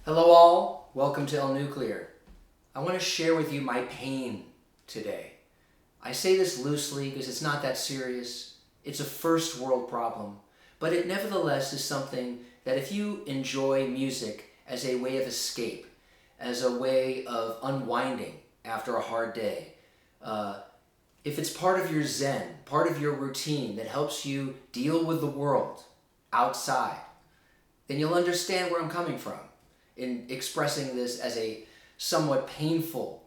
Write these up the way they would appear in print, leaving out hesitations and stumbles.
Hello all, welcome to El Nuclear. I want to share with you my pain today. I say this loosely because it's not that serious. It's a first world problem, but it nevertheless is something that if you enjoy music as a way of escape, as a way of unwinding after a hard day, if it's part of your zen, part of your routine that helps you deal with the world outside, then you'll understand where I'm coming from in expressing this as a somewhat painful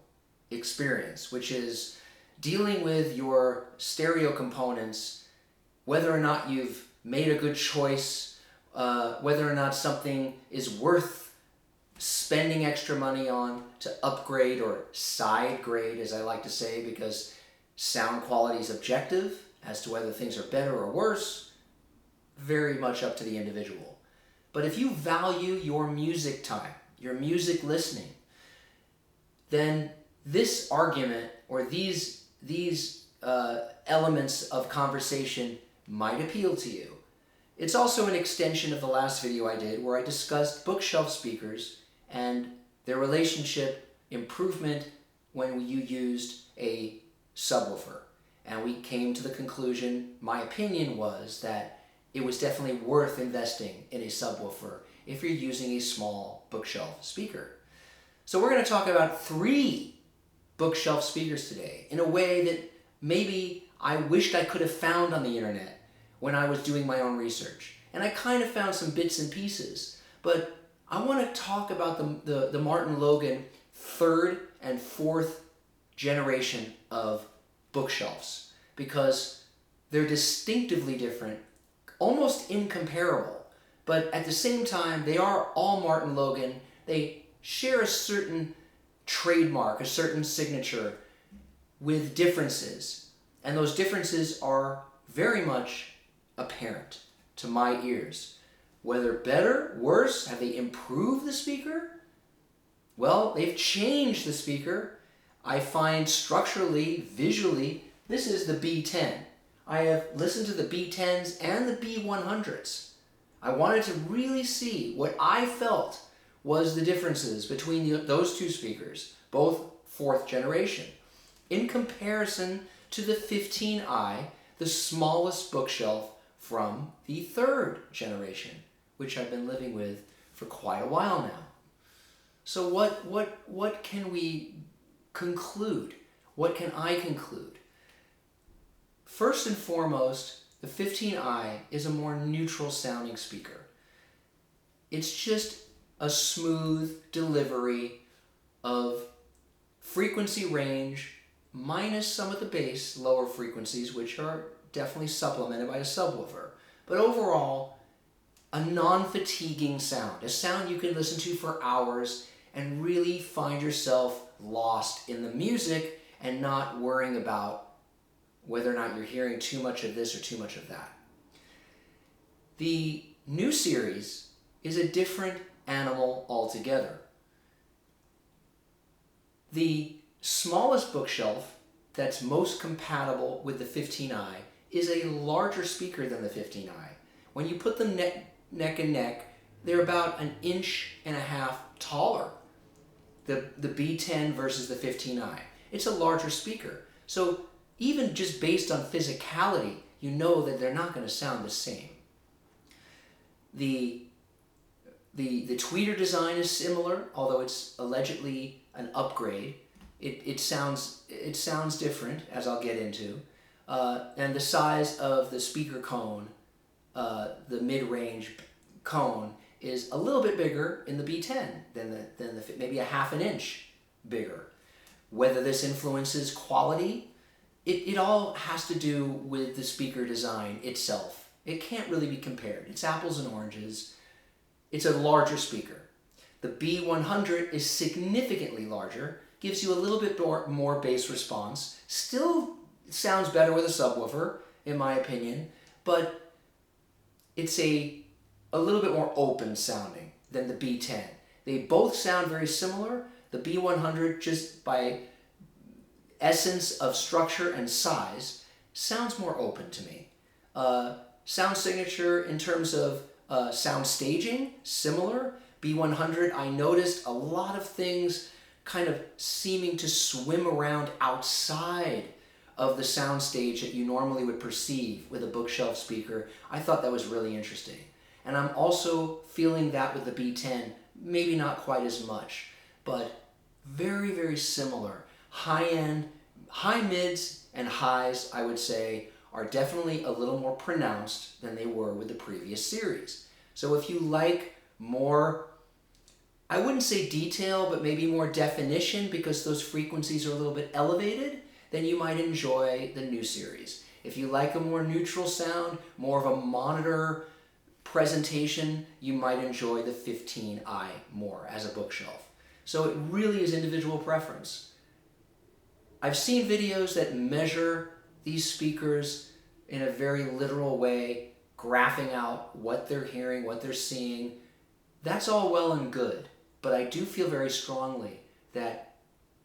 experience, which is dealing with your stereo components, whether or not you've made a good choice, whether or not something is worth spending extra money on to upgrade or side grade, as I like to say, because sound quality is objective as to whether things are better or worse, very much up to the individual. But if you value your music time, your music listening, then this argument or these elements of conversation might appeal to you. It's also an extension of the last video I did where I discussed bookshelf speakers and their relationship improvement when you used a subwoofer. And we came to the conclusion, my opinion was that it was definitely worth investing in a subwoofer if you're using a small bookshelf speaker. So we're going to talk about 3 bookshelf speakers today in a way that maybe I wished I could have found on the internet when I was doing my own research. And I kind of found some bits and pieces, but I want to talk about the Martin Logan 3rd and 4th generation of bookshelves because they're distinctively different, almost incomparable, but at the same time, they are all Martin Logan. They share a certain trademark, a certain signature with differences, and those differences are very much apparent to my ears. Whether better, worse, have they improved the speaker? Well, they've changed the speaker. I find structurally, visually, this is the B10. I have listened to the B10s and the B100s. I wanted to really see what I felt was the differences between those 2 speakers, both 4th generation, in comparison to the 15i, the smallest bookshelf from the 3rd generation, which I've been living with for quite a while now. So what can we conclude? What can I conclude? First and foremost, the 15i is a more neutral sounding speaker. It's just a smooth delivery of frequency range minus some of the bass lower frequencies, which are definitely supplemented by a subwoofer. But overall, a non-fatiguing sound, a sound you can listen to for hours and really find yourself lost in the music and not worrying about whether or not you're hearing too much of this or too much of that. The new series is a different animal altogether. The smallest bookshelf that's most compatible with the 15i is a larger speaker than the 15i. When you put them neck and neck, they're about 1.5 inches taller, the B10 versus the 15i. It's a larger speaker. So even just based on physicality, you know that they're not going to sound the same. The tweeter design is similar, although it's allegedly an upgrade. It sounds different, as I'll get into. And the size of the speaker cone, the mid-range cone, is a little bit bigger in the B10 than the maybe 1/2 inch bigger. Whether this influences quality, it all has to do with the speaker design itself. It can't really be compared. It's apples and oranges. It's a larger speaker. The B100 is significantly larger, gives you a little bit more bass response. Still sounds better with a subwoofer, in my opinion, but it's a little bit more open sounding than the B10. They both sound very similar. The B100, just by essence of structure and size, sounds more open to me. Sound signature in terms of sound staging, similar, B100, I noticed a lot of things kind of seeming to swim around outside of the soundstage that you normally would perceive with a bookshelf speaker. I thought that was really interesting. And I'm also feeling that with the B10, maybe not quite as much, but very, very similar. High-end, high mids and highs, I would say, are definitely a little more pronounced than they were with the previous series. So if you like more, I wouldn't say detail, but maybe more definition because those frequencies are a little bit elevated, then you might enjoy the new series. If you like a more neutral sound, more of a monitor presentation, you might enjoy the 15i more as a bookshelf. So it really is individual preference. I've seen videos that measure these speakers in a very literal way, graphing out what they're hearing, what they're seeing. That's all well and good, but I do feel very strongly that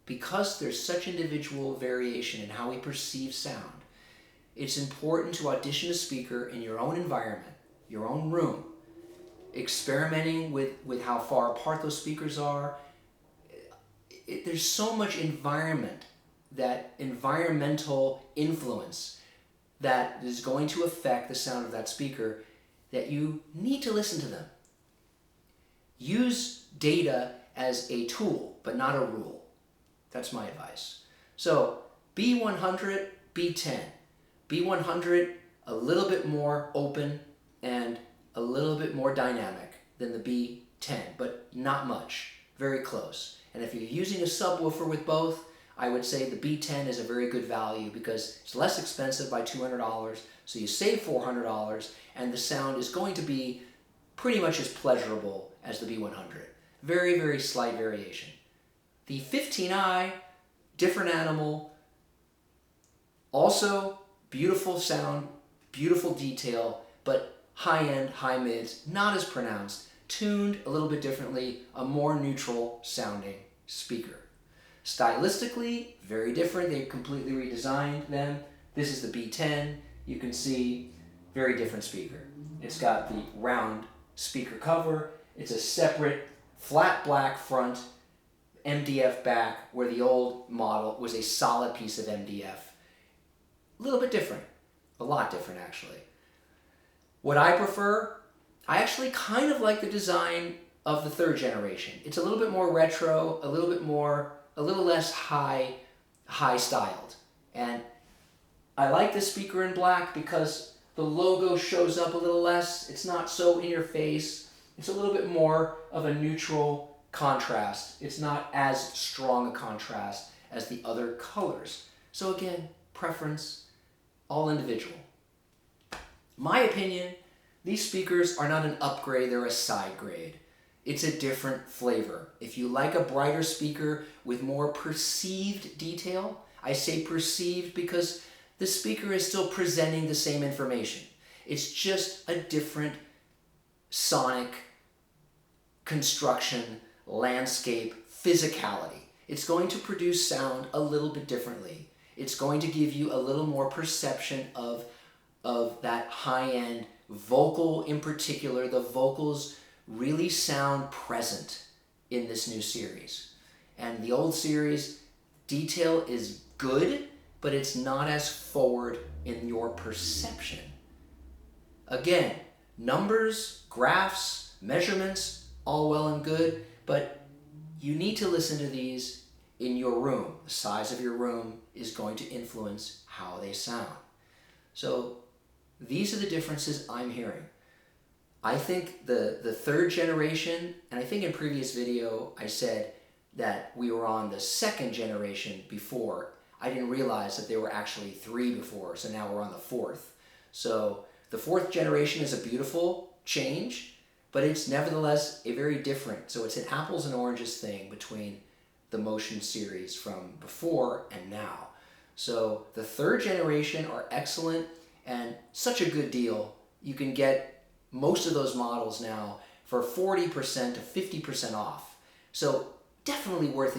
because there's such individual variation in how we perceive sound, it's important to audition a speaker in your own environment, your own room, experimenting with how far apart those speakers are. There's so much environmental influence that is going to affect the sound of that speaker that you need to listen to them. Use data as a tool, but not a rule. That's my advice. So B100, B10. B100, a little bit more open and a little bit more dynamic than the B10, but not much. Very close. And if you're using a subwoofer with both, I would say the B10 is a very good value because it's less expensive by $200, so you save $400, and the sound is going to be pretty much as pleasurable as the B100. Very, very slight variation. The 15i, different animal, also beautiful sound, beautiful detail, but high-end, high mids, not as pronounced, tuned a little bit differently, a more neutral sounding speaker. Stylistically, very different. They completely redesigned them. This is the B10. You can see very different speaker. It's got the round speaker cover. It's a separate flat black front, MDF back, where the old model was a solid piece of MDF. A little bit different. A lot different, actually. What I prefer, I actually kind of like the design of the third generation. It's a little bit more retro, a little less high styled. And I like the speaker in black because the logo shows up a little less. It's not so in your face. It's a little bit more of a neutral contrast. It's not as strong a contrast as the other colors. So again, preference, all individual. My opinion, these speakers are not an upgrade, they're a side grade. It's a different flavor. If you like a brighter speaker with more perceived detail, I say perceived because the speaker is still presenting the same information. It's just a different sonic construction, landscape, physicality. It's going to produce sound a little bit differently. It's going to give you a little more perception of that high-end vocal in particular. The vocals really sound present in this new series. And the old series, detail is good, but it's not as forward in your perception. Again, numbers, graphs, measurements, all well and good, but you need to listen to these in your room. The size of your room is going to influence how they sound. So these are the differences I'm hearing. I think the third generation, and I think in previous video I said that we were on the second generation before. I didn't realize that there were actually 3 before, so now we're on the 4th. So the 4th generation is a beautiful change, but it's nevertheless a very different. So it's an apples and oranges thing between the Motion series from before and now. So the 3rd generation are excellent and such a good deal. You can get most of those models now for 40% to 50% off. So definitely worth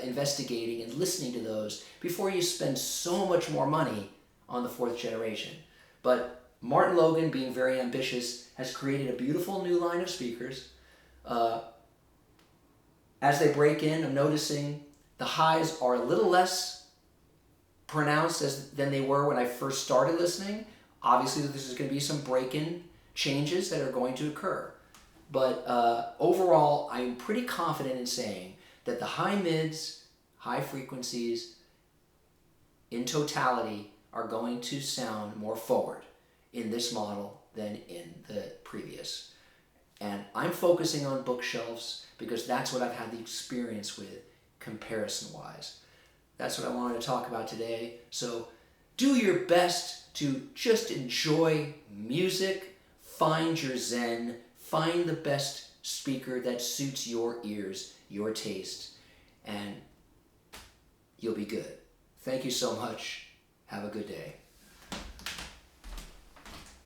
investigating and listening to those before you spend so much more money on the 4th generation. But Martin Logan, being very ambitious, has created a beautiful new line of speakers. As they break in, I'm noticing the highs are a little less pronounced than they were when I first started listening. Obviously, there's going to be some break-in changes that are going to occur. But overall, I'm pretty confident in saying that the high mids, high frequencies, in totality, are going to sound more forward in this model than in the previous. And I'm focusing on bookshelves because that's what I've had the experience with comparison-wise. That's what I wanted to talk about today. So do your best to just enjoy music, find your zen, find the best speaker that suits your ears, your taste, and you'll be good. Thank you so much. Have a good day.